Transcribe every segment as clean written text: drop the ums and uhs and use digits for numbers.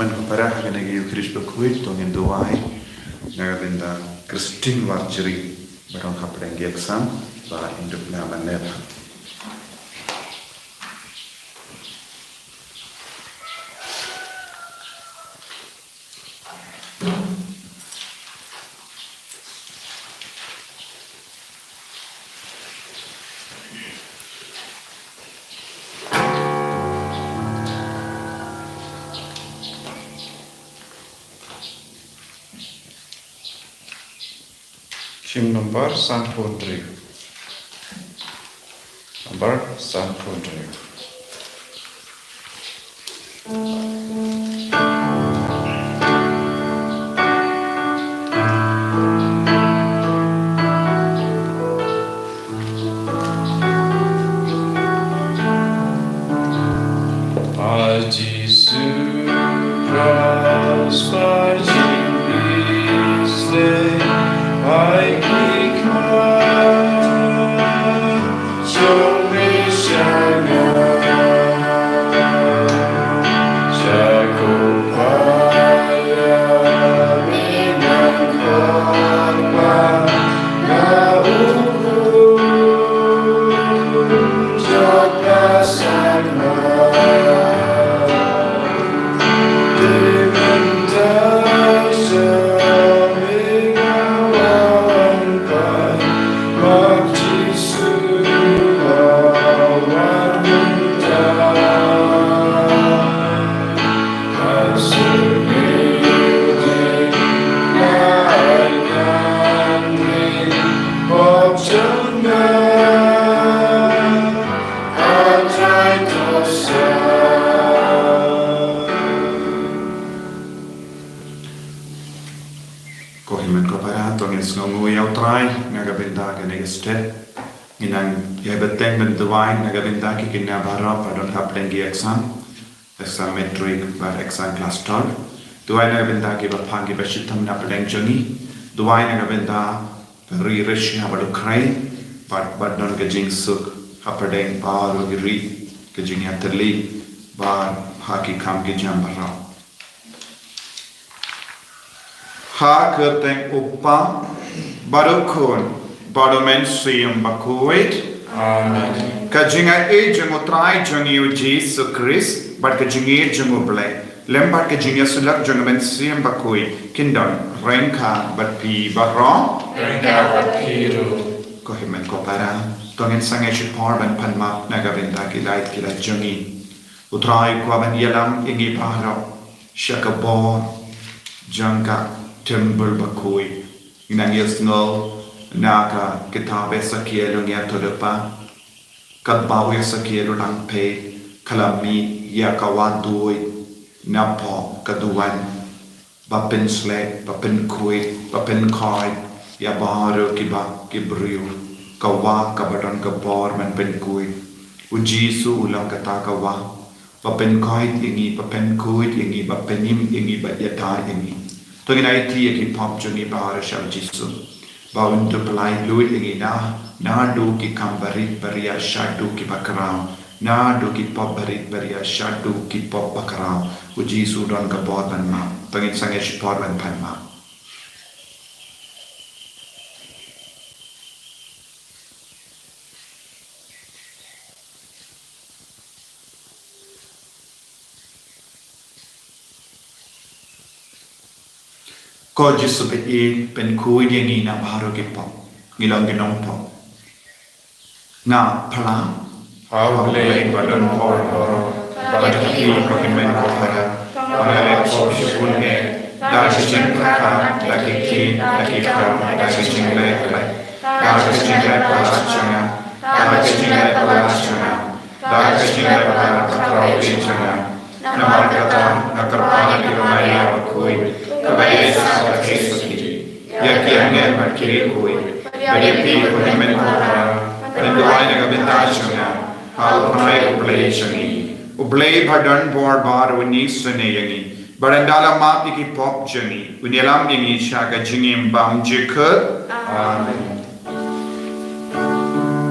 Man para kena giu Chris berkuit tongin doai ngabenda Christine Warjeri barang hapeng exam ba induk nama neba. Chim number 143. Number 143. Exam metric bar exam class 12 duai na benda ke baphangi bashitam na peleng jongi duai na benda ri rishya balu krai but non ke jing suk hapadeng paru ri ke jing atli bar haki kam ke jam bara ha kerteng upa barukun badomen siyam bakuit amen kajinga e jango trai jangi u Jesus Christ but ke jingir jango ble lembat ke jingya sulak jango men siyam bakui kindon renka bat pi barro renka bat piru ko himen ko para tongin sange chipor ban panma nagavenda ki lait jangi utrai ko ban yelam ingi pahro shakabon jangka temple bakui inang yesno naka kitabe sakielo ngia todepa kadbawe sakielo dang pe kalami ya kawadui napo kaduan bapin slek bapin kuit bapin kai ya baharo kiba kibriu kawa kabadon kapor man pen kuit ujisu ulang kata kawa bapin kai ingi bapin kuit ingi bapinim ingi batyata ingi to ginai ti ki pop jungi baharo shal jisu bawun to pelai luit ingi na do ki kambari baria shadu ki bakarau na do ki pop baria shadu ki pop bakarau uji sudan ka bodan ma pangit sange shporban panma ko jisu pe pen kui ni na bharo ki pop ngilang ginong pop na pala Hawle badan poro badan ki kokimen ko para para ko shukun ne da shin ka da ki da shin le da shin le para chana da shin le para chana da shin le para patrau chana na markata na karpana ki maya koi kabai sa ki ya ki ne ma ki koi bade pi kokimen ko para dan doa na gabenda chana Hal prai uplay changi Ublay badan bor bar uni sene yangi. Barandala ma piki pop jangi. Unilam yangi shaga jingim bam jikut. Amen.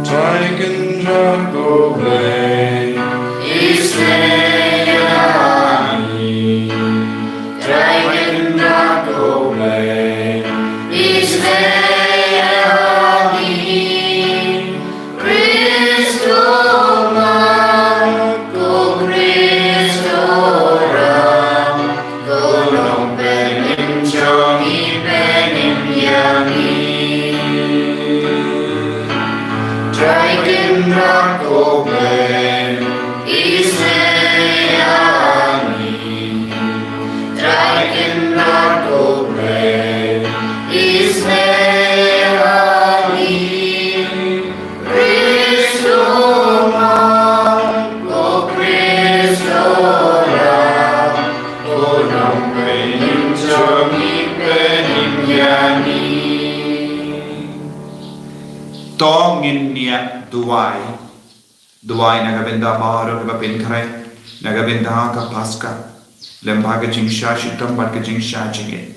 Drag and drag away. Drag and drag away. Tongin niya duwai nagabenda baro ka pinkray nagabenda ka paska lembaga jingsha shitam barka jingsha jinge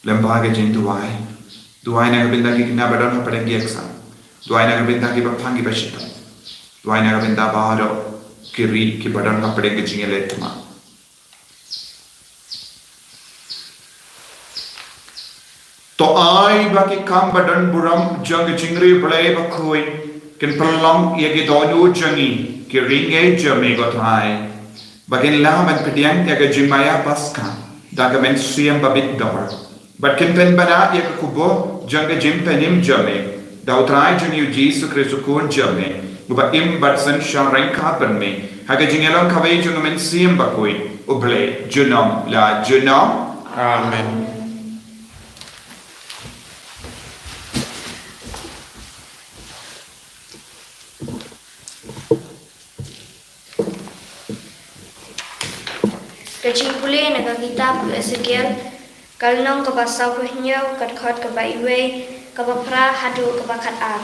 lembaga jing duwai nagabenda ki kinabadon ka padagi exam duwai nagabenda ki bapangi bashitam duwai nagabenda baro kiri ki badon ka padagi jinge letma to ai baki kam badan buram jang jingri blai bakoi ken perlam yagi donu jangi ki ringe jame gotai bagin laman pediang yaga jimaya paska daga men siyam babit dor but ken pen bana yaga kubo janga jim penim jame dautrai jangi jisu kristu kun jame uba im batsan sharai ka perme haga jingelam kawai jung men siyam bakoi uble junam la junam Amen. Kecimpulan negara kitab Ezekiel kalnong ke pasau punya kat khot ke baiwe ke bapra hadu ke bakat ar.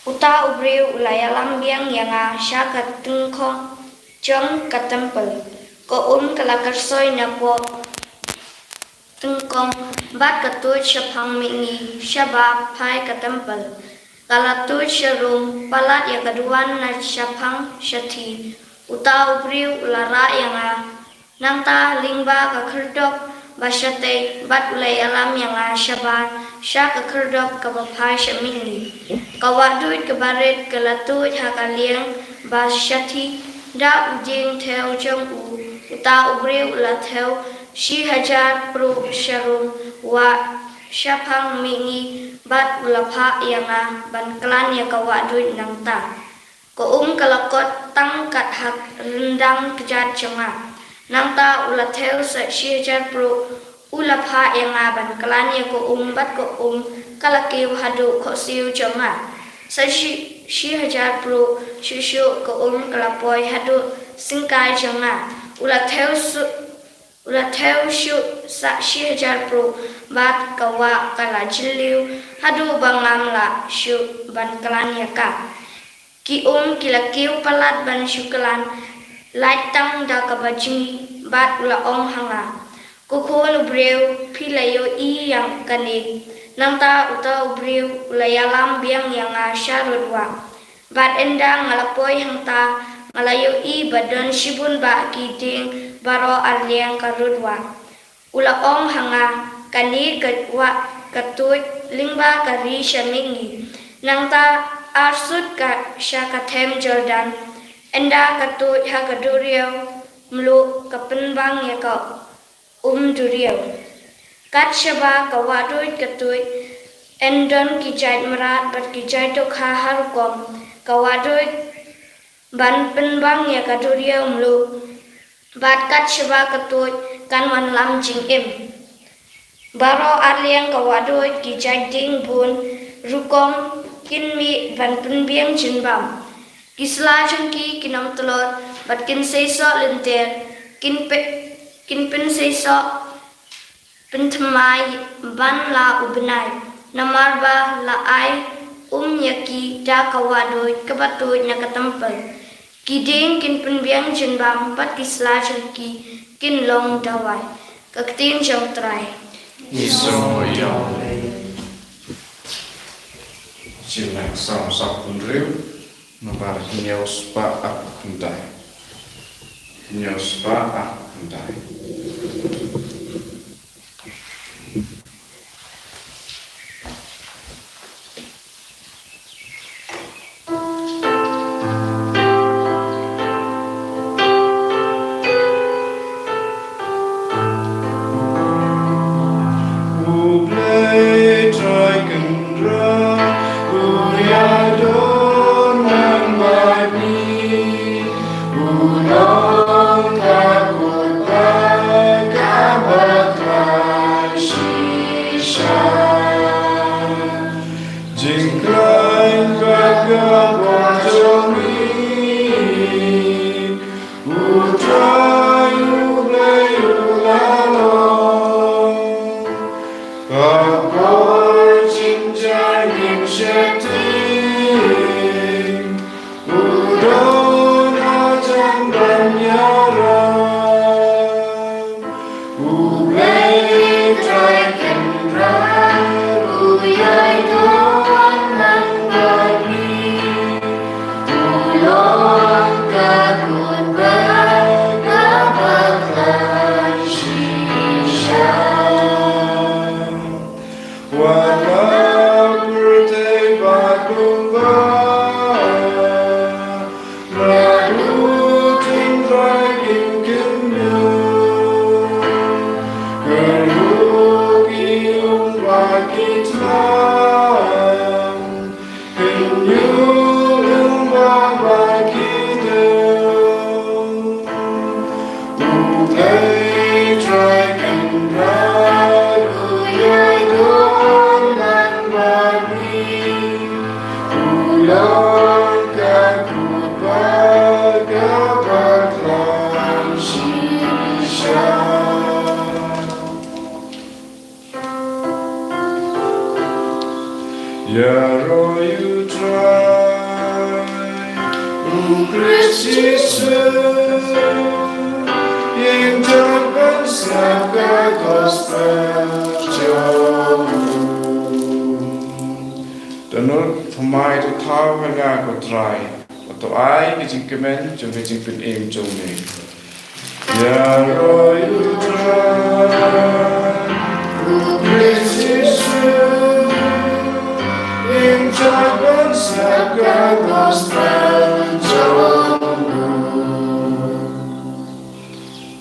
Uta ubreu ulaya lambiang yang asya kat tengkong jong kat tempel. Ko kelakar soy napo tengkong bat katut syapang mingi syabab pai kat tempel. Kalatut syarum palat yang keduan na syapang syati. Uta ubriu ulara yang nangta lingba ka kerdok basyate bat ulay alam yang syaban sya ka kerdok ka bapai syamili kawadut ka barit ka latut ha ka liang basyati da ujing theo jong uta ubriu ula theo shi hajar pro syarum wa syapang mingi bat ulapa yang banklan ya kawadut nangta ko kalakot tangkat hak rendang kejat cema nangta ulat theo sa syajar pro ulapha yang ban kalani ko bat ko kalaki hadu ko siu cema sa syajar pro syusyu ko kalapoy hadu singkai cema ulat theo syu sa syajar pro bat kawa kala jiliu hadu bangam la syu ban kalani ka ki kilakiu palat ban syukalan laitang da kabajing bat ula hanga kukun ubreu pilayo yang kanik nangta uta ubreu ulayalam biang yang syarudwa bat endang ngalapoy hangta malayo badan shibun ba kiting baro arliang karudwa ula hanga kanik katwa katut lingba kari syamingi nangta arsut ka syakatem Jordan enda katut hagaduriau mlu kapenbang ya ka duriau kat syaba kawadut katut endon kijait merat bat kijait tok harukom kawadut ban penbang ya kaduriau mlu bat kat syaba katut kan wan lam jingim baro arliang kawadut kijait ding bun rukom kinmi ban penbiang jinbam kisla jangki kinam telot bat kin seiso lenter kin pen seiso pentemai ban la ubnai namarba la ai yaki da kawadoi kebatoi na katempel Ki ding kin pun biang jen bang bat ki sla jen ki kin long dawai. Kaktin jong trai. Iso yang Jinak sam pun riu Nomor nyos pa ak hundai Nyos pa ak hundai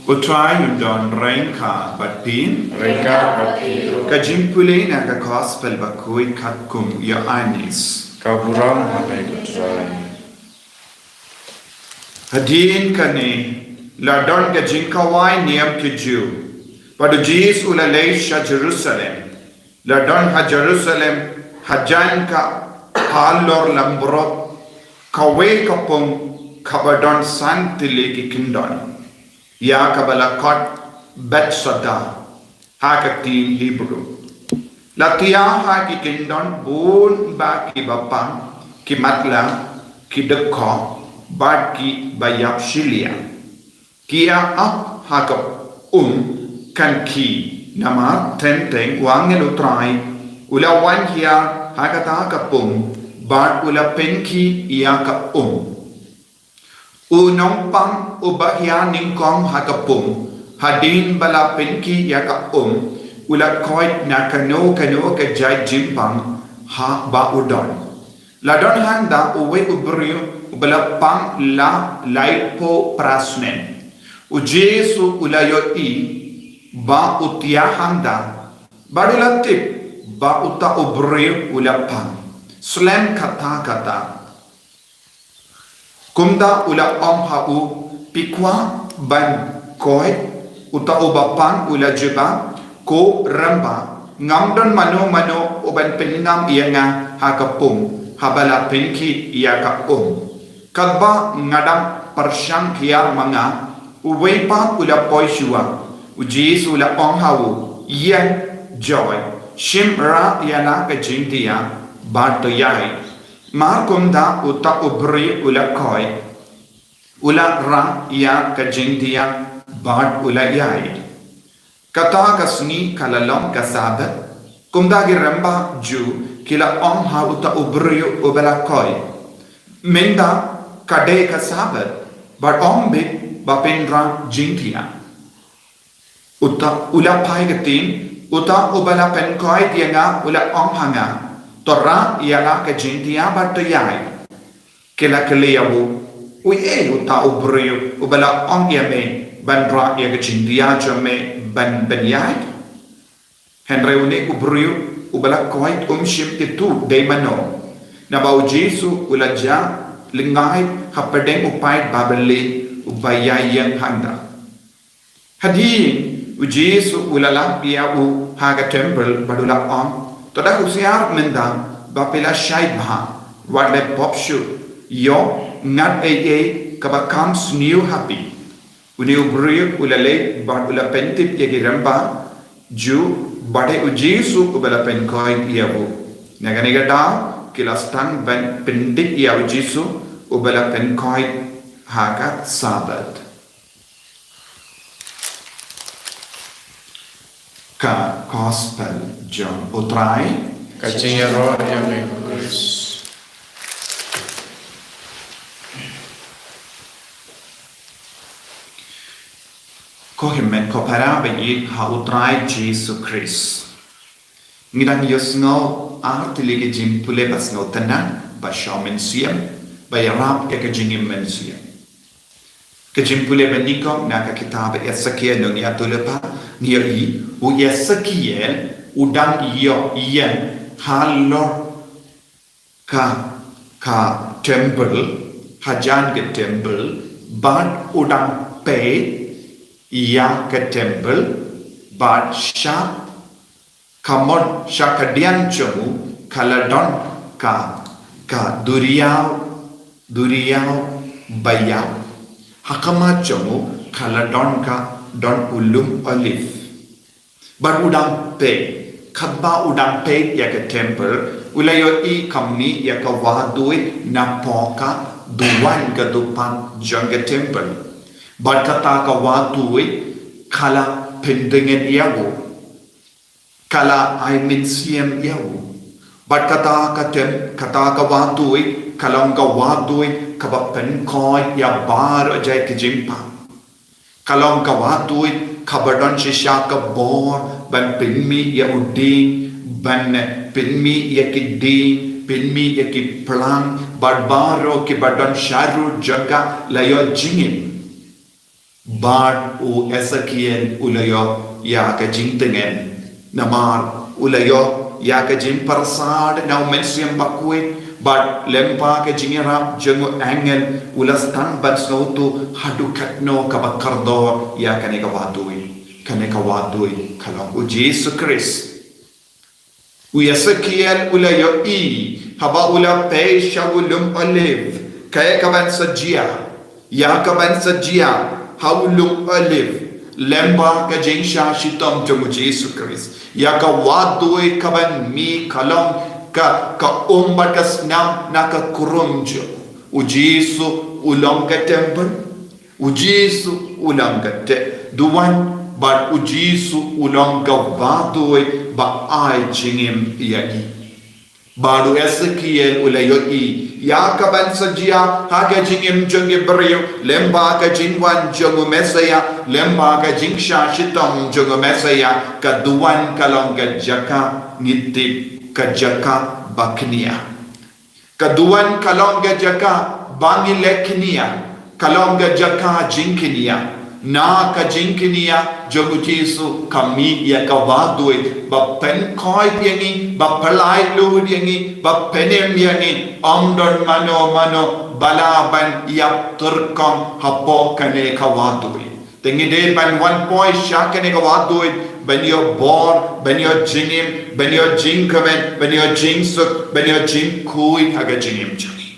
Utrai undon rengka batpin Rengka batpin Kajimpule na ka gospel bakui kakum ya anis Kaburam hapai kutrai Hadin kani ladon ka jinkawai niam keju Padu jis ulalay sa Jerusalem Ladon ha Jerusalem hajan ka halor lambrot Kawe kapong kabadon santili ki kindon Ya kabala kot Bethsaida ha tin Hebrew Latia ha ki kindon bun ba ki bapang ki matla ki dekho ba ki bayap shilia kia ap ha ka kan ki nama tenteng wangel utrai ula wan kia ha ka ta ka ba ula penki ia ka Unong pang ubahya ningkong hakapum hadin bala penki yaka ulat koit na kano ka jai jimpang ha ba udon ladon handa uwe ubriyo ubala pang la laipo prasnen ujesu ulayo I ba utia handa badulatip ba uta ubriyo ulapang slam kata Kumda ula hau pikwa ban koi uta ubapang ula jeba ko ramba ngamdon mano uban peningam iya nga hakapum habala penki iya ka kadba ngadam persyang kia mga uwe pa ula poisua ujis ula hau iya joy shimra yana ka jintia bato yai Markumda uta ubri ula koi ula ra ya ka jing dia bad ula yai kata ka sni kalalom ka sabat kumda gi ramba ju kila om ha uta ubryo ubala koi menda kade ka sabat bad om be bapendra jing dia uta ula pai gatin uta ubala pen koi dia nga ula om hanga torra yala ka jing dia bad to yai kila kaliyabu uye uta ubryo ubala om ya me bandra ya ke cindia jame ban yai henry une ubryo ubala koit shim itu deimano na bau jesu ulaja lingai hapadeng upai babele ubaya yang handa hadin jesu ulala pia u haga temple badula on toda usiar menda bapela shaibha wale popshu yo ngat kabakam new happy uni ubriu ulale bad ula pentip yagi ramba ju bade ujisu ubala penkoi yabu naganiga da kilastan ben pendik ya ujisu ubala penkoi haga sabat ka gospel John utrai Kacingero yang mengurus ko himmen ko para bayi ha utrai Jesus Christ ngidang yosngo artilige jim pule basno tanan ba shamen siam ba yarab ke jingim men siam ke jim pule beniko na ka kitab Ezekiel no ya tulepa ngia i u Ezekiel udang iyo yen halor ka temple hajan ke temple bad udang pe ia ke temple bad sha kamon shakadian chomu kaladon ka duriau bayau hakama chomu kaladon ka don ulum olive bad udang pe khabba udang pe ya ke temple ulayo i kamni ya ka wadui na poka duwan ka dupan jong ke temple bad kata ka wadui kala pendengen yago kala ay minsiem yago bad kata ka wadui kalong ka wadui ka ba pen koi ya bar jai ke jimpa kalong ka wadui kabadon shisha ka bor ban pinmi ya uding ban pinmi ya kiding pinmi ya ki plan barbaro ki badon sharu jaga layo jingin bad u Ezekiel ulayo ya ka jingtengen namar ulayo ya ka jing parsad na mensiam bakwe bad lempa ka jingira jengo angel ulastan ban snoutu hadukat no ka bakardo ya ka ne ka wadui kalong u Jesus Christ u Ezekiel ulayo i haba ula pe shawulum olive kaya ka ban sajia ya ka ban sajia haulum olive lemba ka jingsha shitam to Jesus Christ ya ka wadui ka ban mi kalong ka umbat ka snam na ka kurumjo u Jesus ulang ka temple u Jesus ulang ka duwan but u Jesus ulang ka wadui ba ai jingim yagi baru Ezekiel ulayo i ya ka ban sajia haga jingim jonge brio lemba ka jingwan jongo mesaya lemba ka jingsha shitam jongo mesaya ka duwan kalong ka jaka ngitip ka jaka baknia ka duwan kalong ka jaka bangileknia kalong ka jaka jinkinia na ka jinkinia jogu Jesu kami ya ka wadui ba pen koi piangi ba palai luhud yangi ba penem yangi amdon mano balaban yap turkom hapo kane ka wadui tengi de ban one point shakane ka wadui ben yo bor ben yo jingim ben yo jingkamen ben yo jingsuk ben yo jingkui haga jingim chani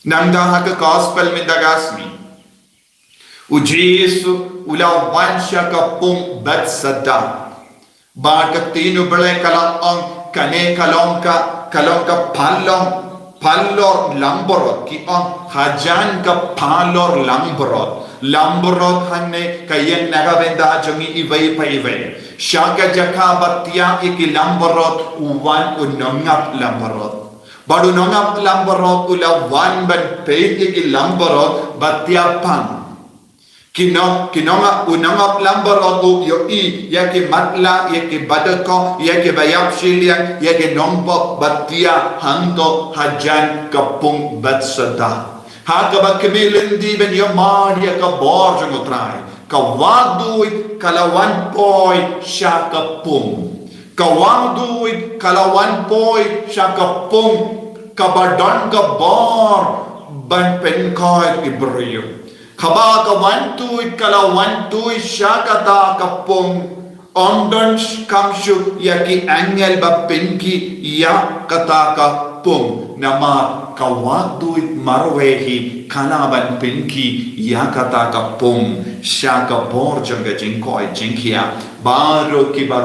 namda haga gospel min dagasmi u Jesu ula wansha ka pum batsada ba ka tinu bele kala ang kane kalong ka Palor lamborot ki on hajan ka palor lamborot hanne kayen nagavenda jongi ibai paive shaga jaka batia iki lamborot uwan unongap lamborot badu nongap lamborot ula wan ban pe iki lamborot batia pang kinonga unongap lamborot u yo i yake matla yake badako yake bayap shilian yake nongpo batia hando hajan kapung batsada Hakaba kemilindi ben yamadia ka borjang utrai. Kawadui kalawan poi syakapung. Kawadui kalawan poi syakapung. Kabadon ka bor ban penkoi ibriyo. Kaba kawantui kalawantui syakata kapung. Ondon kamshu yaki angel ba penki ya kata kapung. Nama kawadui marwehi kalaban pinki yakata kapung shaka borjanga jinkoi jinkia baro ki ba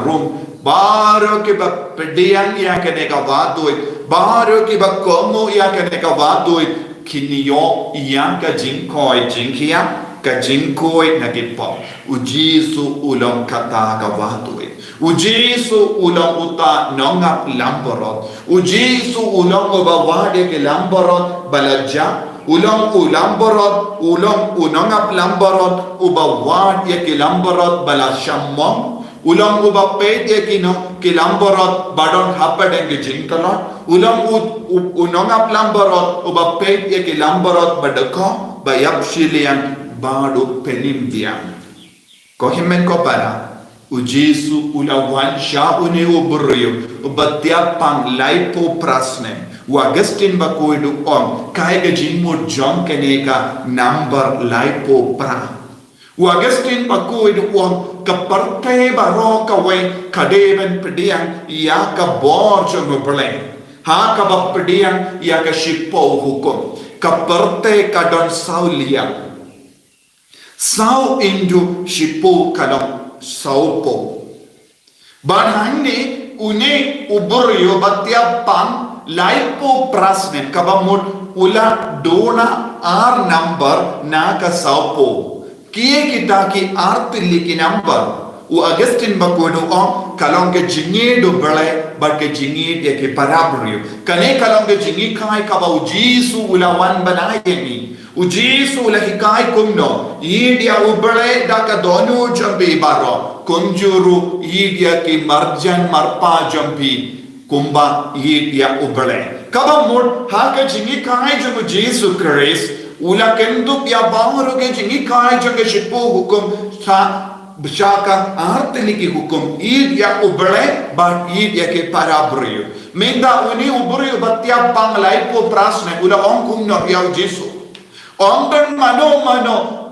pedian yakane kawadui baro ki ba komo yakane kawadui kiniyo yanka jinkoi jinkia ka jinkoi nagipo ujisu ulang kata kawadui Ujisu ulang uta nongap lamborot. Ujisu ulang ubawade ke lamborot balaja. Ulang ulamborot, ulang unongap lamborot ubawad ye ke lamborot balashamong. Ulang ubapet ye kino ke lamborot badon hapadeng ke jinkalot. Ulang unongap lamborot ubapet ye ke lamborot badako bayap shilian badu pelimbiang. Kohimen ko para. Ujisu ulawan shauni ubriyo ubatia pang laipo prasne Augustin bakoidu on kaiga jinmu John keneka number laipo pra Augustin bakoidu on kaparte baro kawe kadeven pediang ya ka borjo ngubleng ha ka bapediang ya ka shipo hukum kaparte kadon sauliang sau indu shipo kadon saupo banhani une uburyo batia pang laipo prasne kabamut ula dona r number na ka saupo kiye kita ki artili ki number u Augustin bakodo on kalong ke jingi do bale but ke jingi de ke parabryo kane kalong ke jingi kai ka ba ujisu ula wan banayeni Ujisu lahikai kumno idia ubale daka donu jambi baro kunjuru idia ki marjan marpa jambi kumba idia ubale kabamur haka jingi kai jamu Jesu Christ ula kendu ya bangro ke jingi kai jamu shipu hukum sa bshaka artili ki hukum idia ubale but idia ke parabrio menda uni ubrio batia panglai po prasne ula ong kumno ya Jesu Ondan mano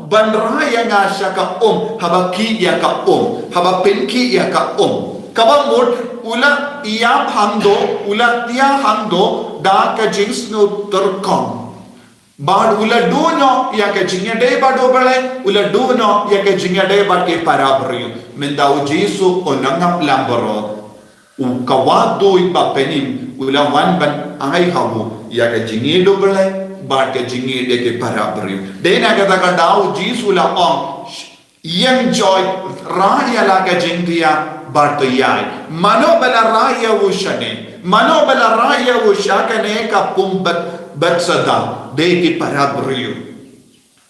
banraya nga siya ka habaki ya ka haba penki ya ka kabamut ula iya hando ula tiya hando da ka jings no terkong bad ula duno ya ka jingya de bado bale ula duno ya ka jingya de bad ke parabrio menda u Jesu onangap lambaro u kawado iba penim ula wan ban ay hawo ya ka jingya do bale Bad ke jingi de ke parabrio. Dena kata ka dau Jesu la on yang joy raya la ka jingtia bad to yai. Mano bala raya wushane. Mano bala raya wushakane ka pumbat batsada de ke parabrio.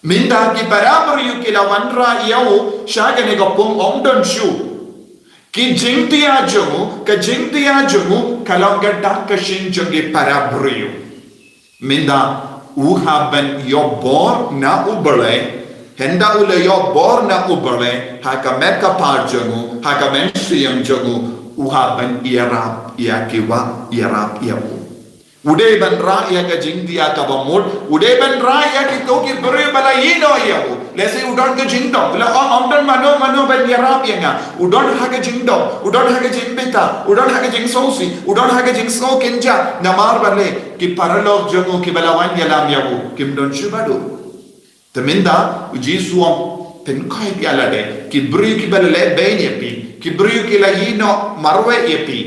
Minda ke parabrio ke la wanra yau shakane ka pum omdon shu. Ki jingtia jomu ka jingtia jomu kalonga dak ka shin jonge parabrio. Minda uhaben yobor na ubale henda ule yobor na ubale haka meka parjangu haka mensiyam jangu uhaben irap yakiwa irap yabu ude ben ra ya ka jingdia ka bamul ude ben ra ya ki to ki bere bala yino yabu lese udon ka jingdom la omdan mano ben irap yanga udon haka jingdom udon haka jingbeta udon haka jingsosi udon haka jingso kenja namar bale ki paralog jangu ki balawan yalam yabu kim don shubado teminda Jesu penkai pi alade ki bri ki balale ben yepi ki bri ki la yino marwe yepi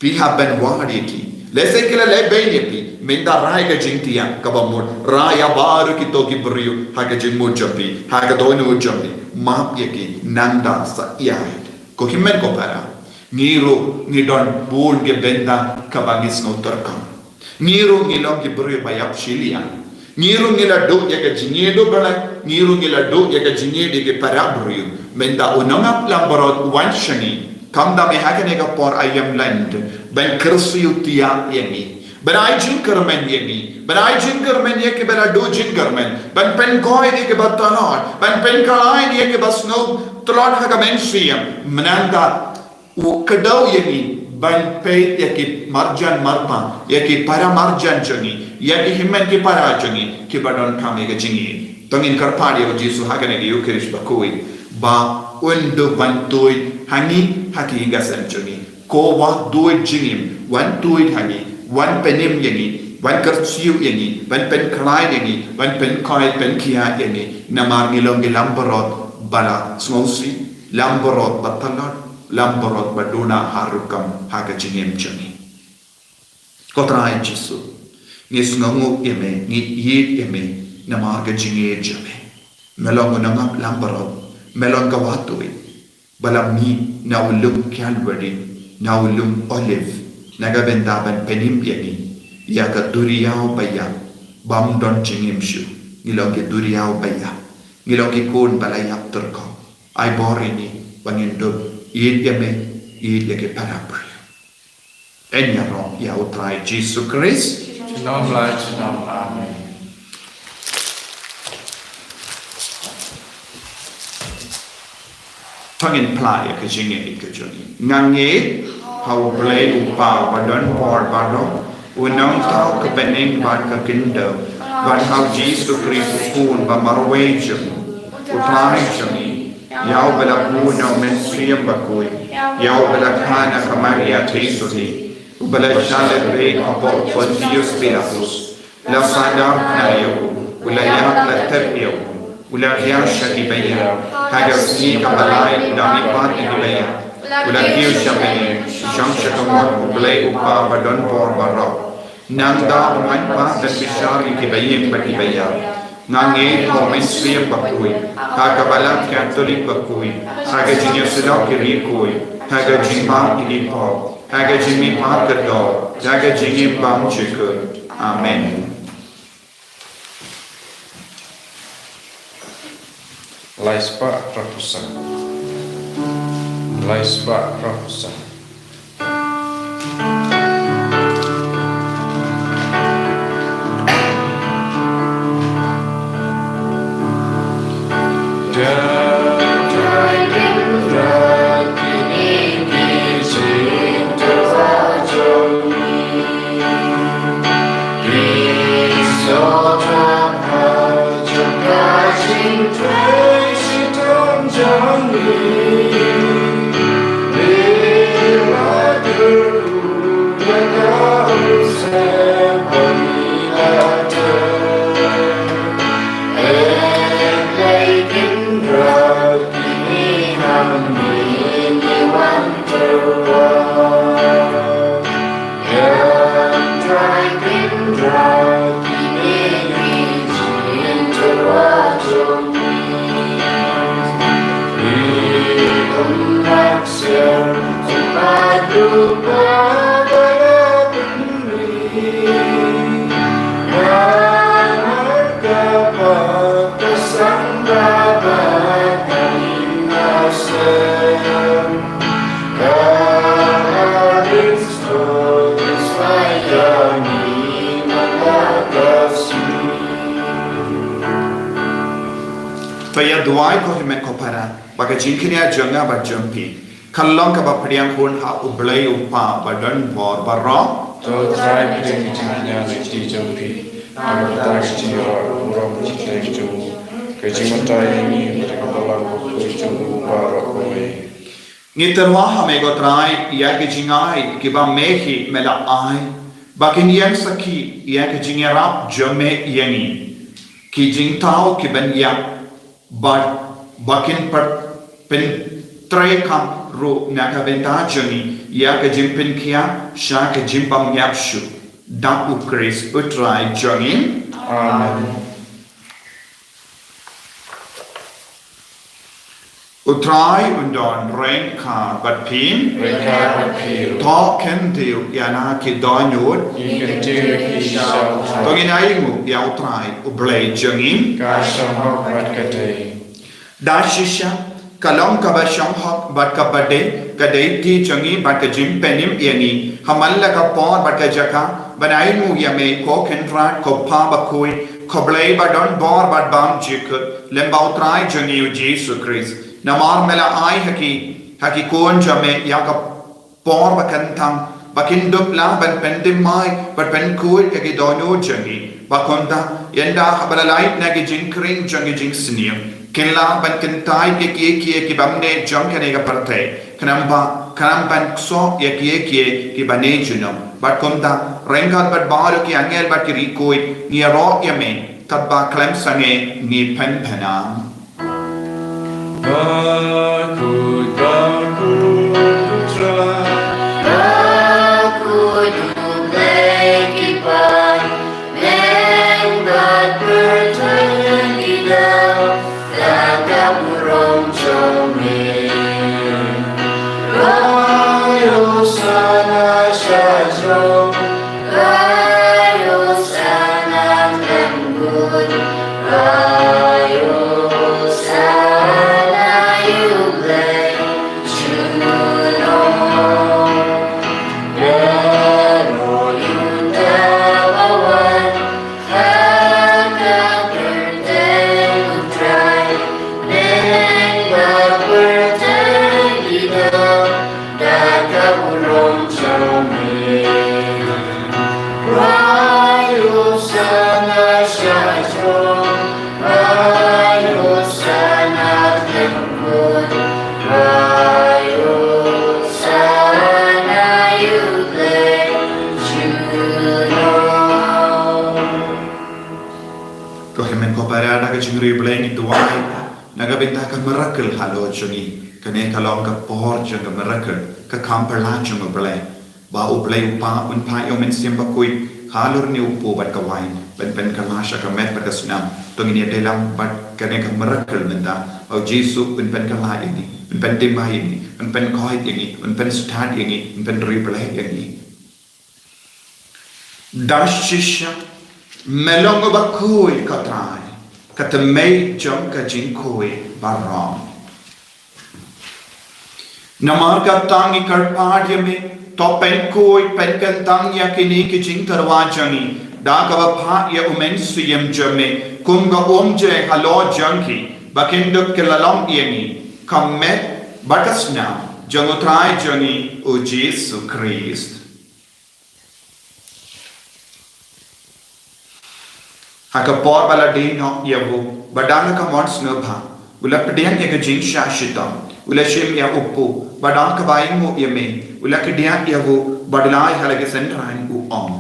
pi haben wadi ki lese ki la ben yepi minta rai ka jing tiang ka bamut raya baru kita ki beriu ha ka jing mujabi ha ka donu jambi map ye ki nanda sa iya ko himmen ko para ngiro ni don bun ge benda ka bangis no terkam ngiro ngilong ki beriu bayap shilian ngiro ngila do ya ka jinge do bala ngiro ngila do ya ka jinge de ke para beriu menda unangap lamborot wan shani kamda me hakane ka por ayam land ben kersiu tia yemi ben ai jinkar men yemi ben ai jinkar men ye ke bela do jinkar men ben pen koi de ke batanor ben pen kalai de ke basno tlon ha ka men siam menanda u kadau yemi ben pe ye ke marjan marpa ye ke para marjan jangi ye ke himmen ke para jangi ke badon kame ke jingi tongin karpadi o jisu hakane ke ukerish bakoi ba undo bantoi hangi haki gasan jangi ko wa doi jingim wan doi hangi wan penim yangi wan kersiu yangi wan pen klai yangi wan pen koi pen kia yangi namar ngilong lamborot bala smosi lamborot batalot lamborot baduna harukam haka jingim jangi kotrai jisu ngis ngongu eme ngi yit eme namar ga jingi jame melong nangap lamborot melong kawatoi balam ni naulum Calvary naulum Olive nagabendaban penim yani ya ka duriyaw baya bam don jingim shu ngilong ke duriyaw baya ngilong ke kun balayak terko ay borini bangindo yid yake parapri enya ro ya utrai Jesus Christ Nom lai nom amen. Tangin playa ke jinge ke joni ngange hau play upa badon por baro unang tau ke pening ban ka kindo ban hau Jesus Christ kun ba marwejo utrai joni yau bela kuno men siyam bakui yau bela kana kamaria tesoti bela shale be abo Pontius Pilatus la sadar na yo wala ya la tabyo wala ya shaki bayya haga sni kabalai na mipat ni bayya wala kiu shabene sham shakamor play upa badon por baro nanda man pa dan bishari ki bayya pati bayya nange moment siyam bakui haga balat Catholic bakui haga jinyo sila ki rikui haga jima ki po haga jimi pa kado haga jimi pam chikur amen. Laispa Prapusa. Laispa Prapusa. Duai ko himen ko para baga jinknya janga ba jampi kallong ka ba priang kun ha ublay upa ba don bor barro to try putting jinknya le ti jampi amo tax ti ro ti ju ke jimontai ni ka balang ko ju baro ko ngiterwa ha me go try ya ke jingai ke ba mehi mela ai ba kin yang saki ya ke jingera jame yani ki jingtao ki ben ya but bakin per pen tray kam ro naga ventajani ya ka jimpin kia sha ka jimpam yapshu Dak ukris utrai jangin. Amen. Utrai undon rain car but pin. Rekar appeal. Talk can do yana ki donut. You can do he shall try. Tongin aingu ya utrai ublay jangin. Kasham hok ratkate. Dashisha kalong kabasham hok bat kabade kadai ti jangi bat kajim penim yani hamalla ka por bat kajaka banaimu yame ko kendrat ko pa bakui ko blay badon bor bat bam jik lemba utrai jangi u Jesus Christ. Namar mela ai haki kon jame yaka por bakantang bakindup la ban pendim mai but pen kui yaki dono jangi bakonda yenda habalalait nagi jinkring jangi jing senior kinla ban kintai ki bamne jang kanega parte kanamba ban so yaki ki bane junam bakonda rengal bat baru ki angel bat ki rikoi ni ro yame tabba klem sange ni pen penam. Bakut try. Bakut ublay kipan, neng bat bertangan gidau, langkah burung comel. Rayo sana syajro. Rayo sanang lembut, rayo sana ublay junong. Dero yudawawan, hanggang berteng utrai, neng bat berteng gidau, langkah burung comel. Rayo sana syajro. Rayo sangat lembut, rayo sana ublay junong. Tuhan men ko para naga jingri bleng itu wai naga benta ka miracle halo jungi kane kalong ka por jang miracle ka kamperla jang bleng ba u bleng pa un pa yo men sim ba kui halur ni upo bat ka wai pen ka lasha ka met bat ka sunam tongini dalam bat kane ka miracle menta au Jesus pen ka la ini pen tim ba ini pen koi ini pen start ini pen replay ini dashisha melongo bakui katrai kata mei jom ka jinkoi barong namar ka tangi karpadya me to pen koi pen kan tang ya kini ki jing tarwajangi da ka pha ya umen siyam jame kunga omje halo janki bakinduk ke lalong yani kamet batasna jangotrai jangi o Jesus Christ. Haka por bala day no yavu badanga ka mons no bha ula pedian ya jing shashita ula shim ya uppu badang ka baing mo yame ula kedian yavu badlai halage senran u om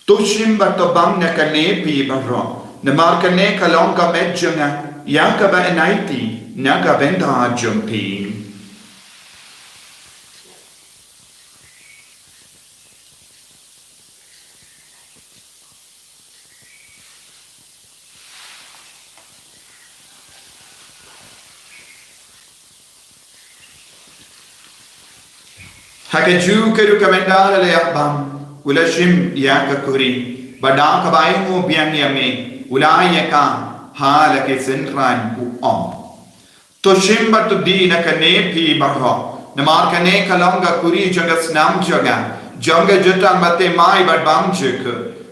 to shim bato bang na kane pi barro na mar kane kalong ka medjanga ya ka ba enaiti na ka benda jumpi. Haka ju keru kamendara le abam ula shim ya ka kuri badang ka bai mo biang yame ula ya ka hala ke senran u om to shim bat di na kane pi barho namar kane kalonga kuri janga snam jaga janga jota mate mai bad bam juk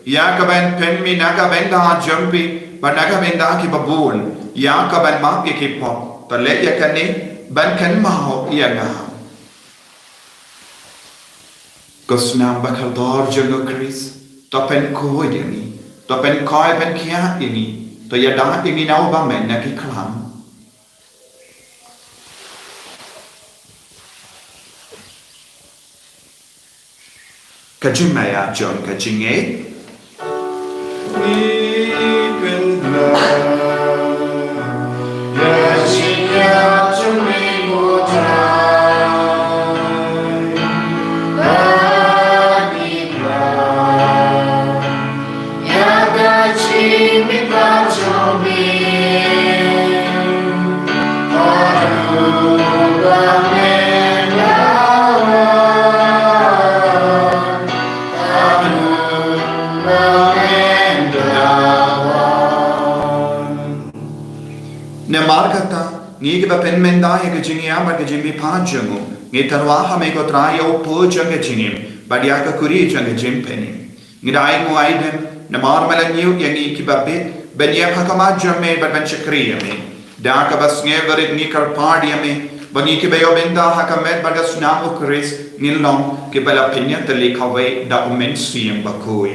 ya ka ben pen mi na ka ben da jumpi ba na ka ben da ki babul ya ka ben ma ki pop to le ya kane ban kan ma ho ya nga Gosnam bakal dor jango Chris, to pen koi ini, to pen koi pen kia ini, to ya dah ini nau bamen nak iklam. Kajimaya John kajinge. la ya ke jingia ba ke jimi pa jangu ngitarwa ha me ko trayo po jang ke jingim ba dia ka kuri jang ke jim peni ngidai ngo aiden na marmala niu yangi ki babbe ben ya ha kama jamme ba ben chakri me da ka bas ngever ni kar party me bani ke bayo benda ha ka met ba ga sunam ukris nilong ke bala penya te lekhawe da umen siem ba koi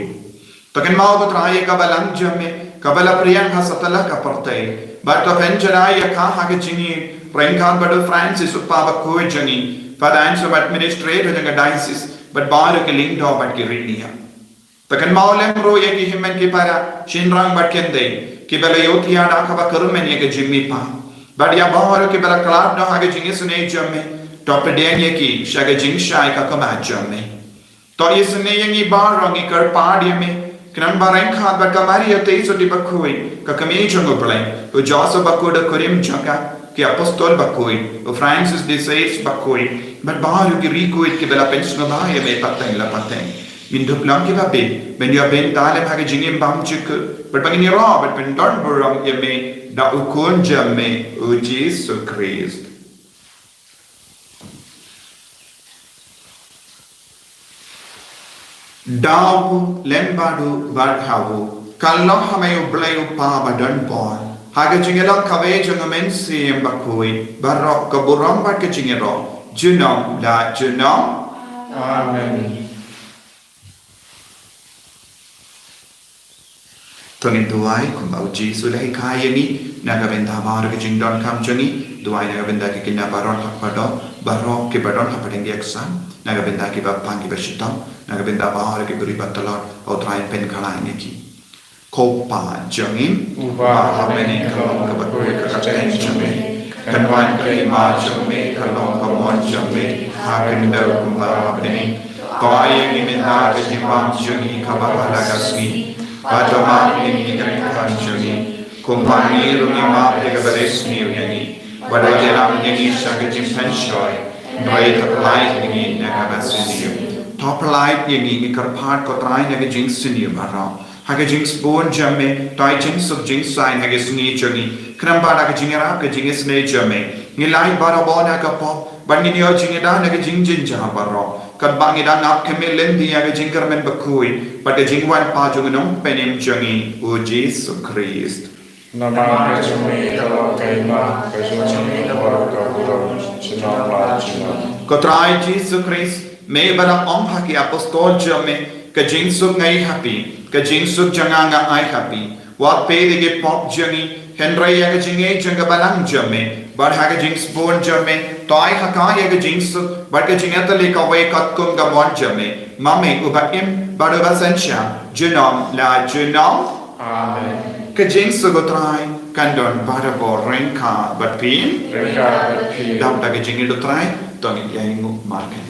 taken mau ko traye ka balang jamme ka bala priyang ha satala ka partai but of engineer ka ha ke jingi Renkan Badal Francis Upava Koi Jangi, Financial Administrator and a diocese, but Baru Kiling Dog at Kirinia. The Kanmaulem Royaki him and Kipara, Shinrang Batkende, Kibala Yotia Dakava Kuruman Yaka Jimmy Pa, but Yabaru Kibala Club no Hagajing is an age Jame, Topadan Yaki, Shagajing Shai Kakama Jame. Toyis an Yangi Barangi Karpadiame. Kranbarenka but Kamaria Teso di Bakui, Kakamijan Uplay, Ujosa Bakuda Kurim Chaka. Che apostol Bakui, o Francis de Sales Bakui, but Baru Girikuit che bella pensionaia me patten la patten. In duplam che va be, when you have been talem hagajing bamchik, but when you rob it, when Donburam ye me, da ukunja me, o Jesus Christ. Dawu, lembadu, badhavu, kallohame ublayu pa badan born. Hagajingelang kawejang amensi yang bakui barok keburang bat kejingero junong la junong amen. Tongin tuai kumbau Jesu lahi kaya ni naga benda baru kejingdon kam jangi tuai naga benda kekina baron hak padon barok ke badon hak padeng diaksan naga benda ki bapang ki bershitong naga benda baru ke beri batalor au train pen kala ini ki. Kopa jangin ubah hameni kalong kabakui kakaten jame kanwan kelima jame kalong kamon jame hakin daru kumbah abdeni kawai minta kejimam jangi kabakalagasni padama ini kerinkan jangi kumpani rumima pegabadesni yangi badajalam yangi syakajim penshoy doi terlait yangi nakabasini top light yangi ikarpat kotrai nakajing sini barang Hagajing spoon jamme, toy jings of jings sign hagisni journey, Krambada Gajingara, Gajingis ne jamme, Nilai Barabona Kapo, Banginio Jingida, Nagajing Jinja Baro, Kadbangidan up Camillin, the Agajinkerman Bakui, but the Jingwan Pajuganum, Penim Jungi, O Jesus Christ. Nama Kajumi, Kalo Kaima, Kajumi, Kavaraka, Chinam China. Kotrai Jesus Christ, Mabana Ompaki Apostol Jamme, Kajing Sung happy. Kajing suk janganga ai happy. Wat pede ge pop jangi. Henry ya kajing janga balang jamme. But hagajing spoon jamme. Toy haka ya kajing suk. But kajing atale kawe katkum gamon jamme. Mame uba im baruba sensha. Junom la junom. Amen. Kajing suk utrai. Kandon barabo renka but pin. Renka but pin. Dam da kajing utrai. Tongin yangu market.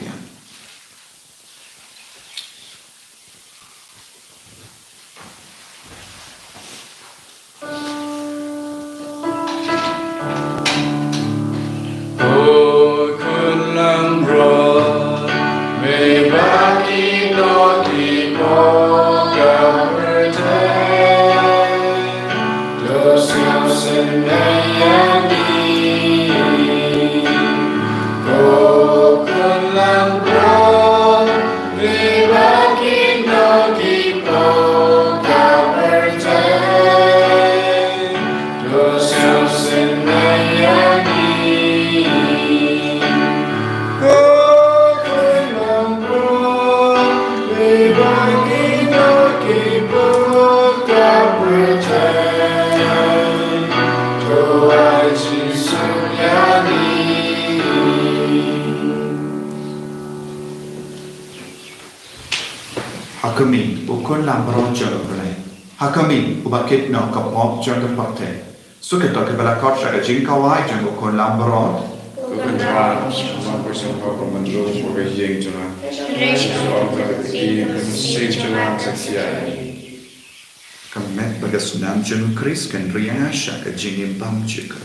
Hakami ukun lambro jolole. Hakami ubakit no kapop jang kapate. Suketo ke bala kot shaga jinkawai jang ukun lambro. Ukun tran, sama person papa mandro sebagai jeng jana. Soal kaki mesti jana kasihan. Kamet bagasunam janu Kris kan rianga shaga jingim bam jika.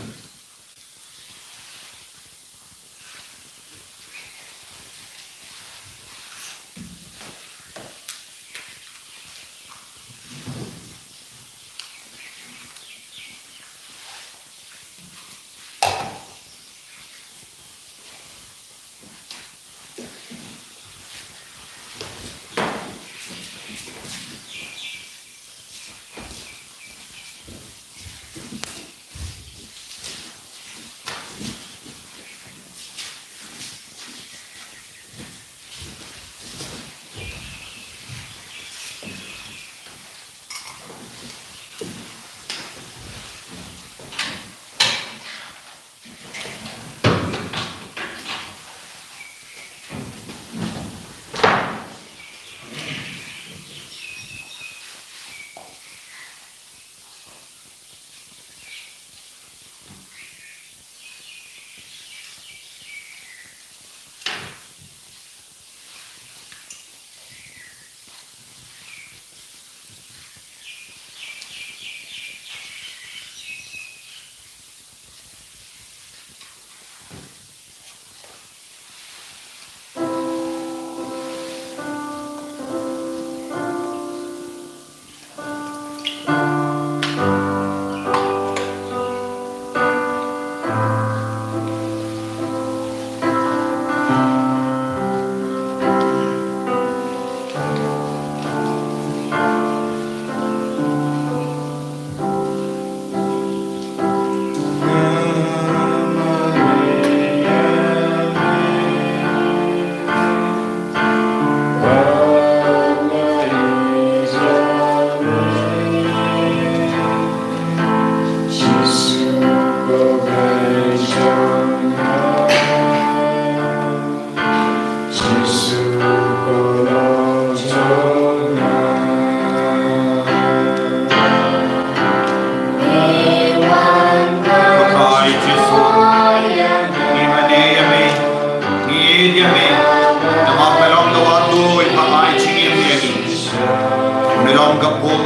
gapum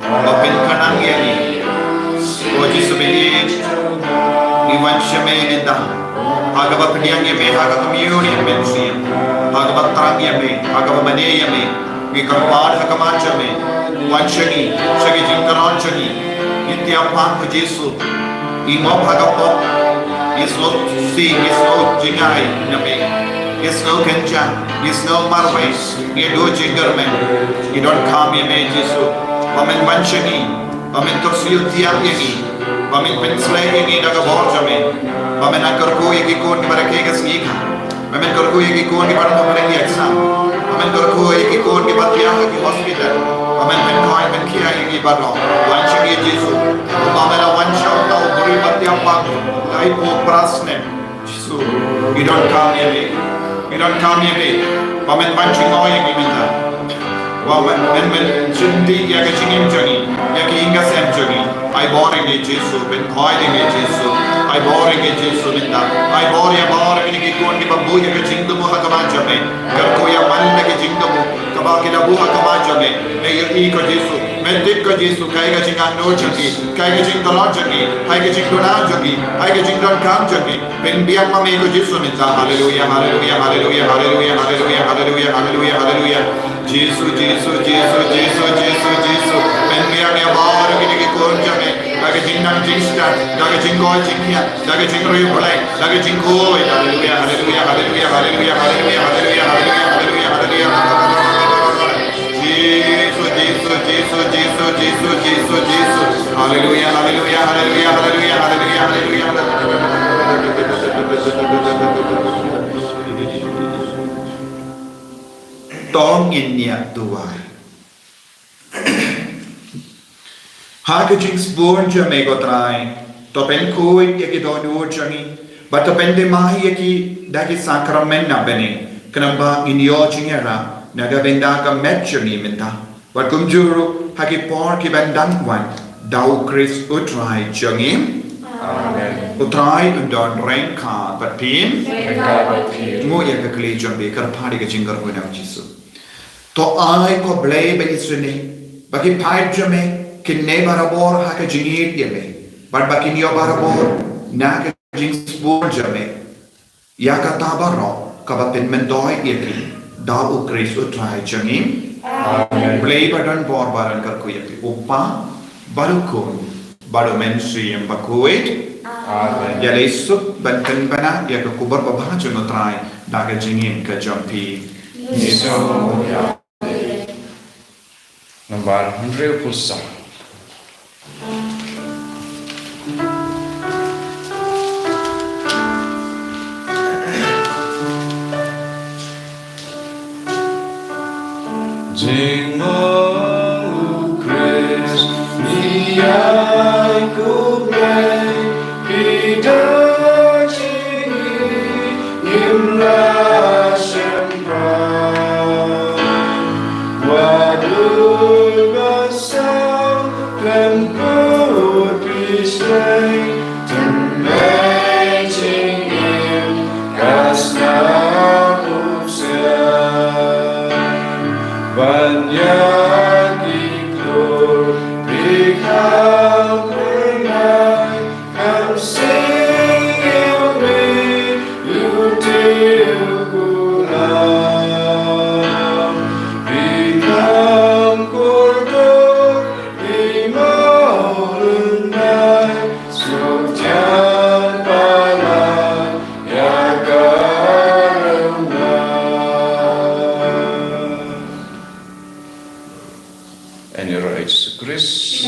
Bapin kanang yani O Jesu beli Iwan syame nenda Haga bapiniang yame Haga kamiyon yame Haga batang yame Haga bamane yame Wikampad haga machame Wan syagi Syagi jingkaron syagi Itiampang ko Jesu Imob haga pop Islo si Islo jingai yame Islo kenja Islo marway Yedo jingarme Idon kami yame Jesu Pamen wan syagi Pamen kursil tiap yagi Pamen penslay yagi daga borjame Pamen angkarku yagi kun Kibarake kasika Pamen karku yagi kun Kibarang kamarang yaksa Pamen karku yagi kun Kibartiah yagi hospital Pamen penkoy penkia yagi baro Wan syagi Jesu Pamen wan syau tau beri batiang pang Lai po prasne Jesu Idon kami yagi Idon kami yagi Pamen wan syingoy yagi minta Men cinti ya ke cingim jangi ya ke hingga sem jangi ai boring ge Jesu ben khoi ge Jesu ai boring ge Jesu minta ai bor ya bor ini ke kon di babu ya ke cingdu mu hakama jame kar ko ya man ge cingdu mu kaba ke labu hakama jame me ya i ko Jesu men dik ko Jesu kai ga cingan no jangi kai ga cing dolon jangi hai ga cing dona jangi hai ga cing don kam jangi ben biang ma me ko Jesu minta haleluya haleluya haleluya haleluya haleluya haleluya haleluya haleluya Jesu Jesu Jesu Jesu Jesu Jesu men biang ya bor gini ke kon jame lagi jingnam jingstan lagi jingkoi jingkia lagi jingroi bolai lagi jingkoi haleluya haleluya haleluya haleluya haleluya haleluya haleluya haleluya haleluya Jesu Jesu Jesu Jesu Jesu Jesu Jesu haleluya haleluya haleluya haleluya haleluya haleluya Tong inya tuai Haga jings born jame gotrai to pen koi yaki donu jangi but to pen de mahi yaki dagi sakramen na bene kanamba inyo jingera naga benda ka metjani minta but kumjuru hagi por ki bendan wan dau Chris utrai jangi Amen utrai undon renka but pin mo yaka kle jambe kar phadi ka jingar ko na Jesu to ai ko blay be isune bagi pai jame kinne barabor haka jingit yame but baki niyo barabor na ka jings bor jame ya ka tabaro ka ba pin mendoy yaki dau Chris utrai jangim amen blay badan bor baran kar ko yaki upa barukun baru mensi yang bakuit amen ya lesuk banten bana ya ka kubar babah jeng utrai da ka jingin ka jampi Yesus Nomor 100 Jingmo Chris niai ku play pida chingi imla sembra En je rijdt Christus.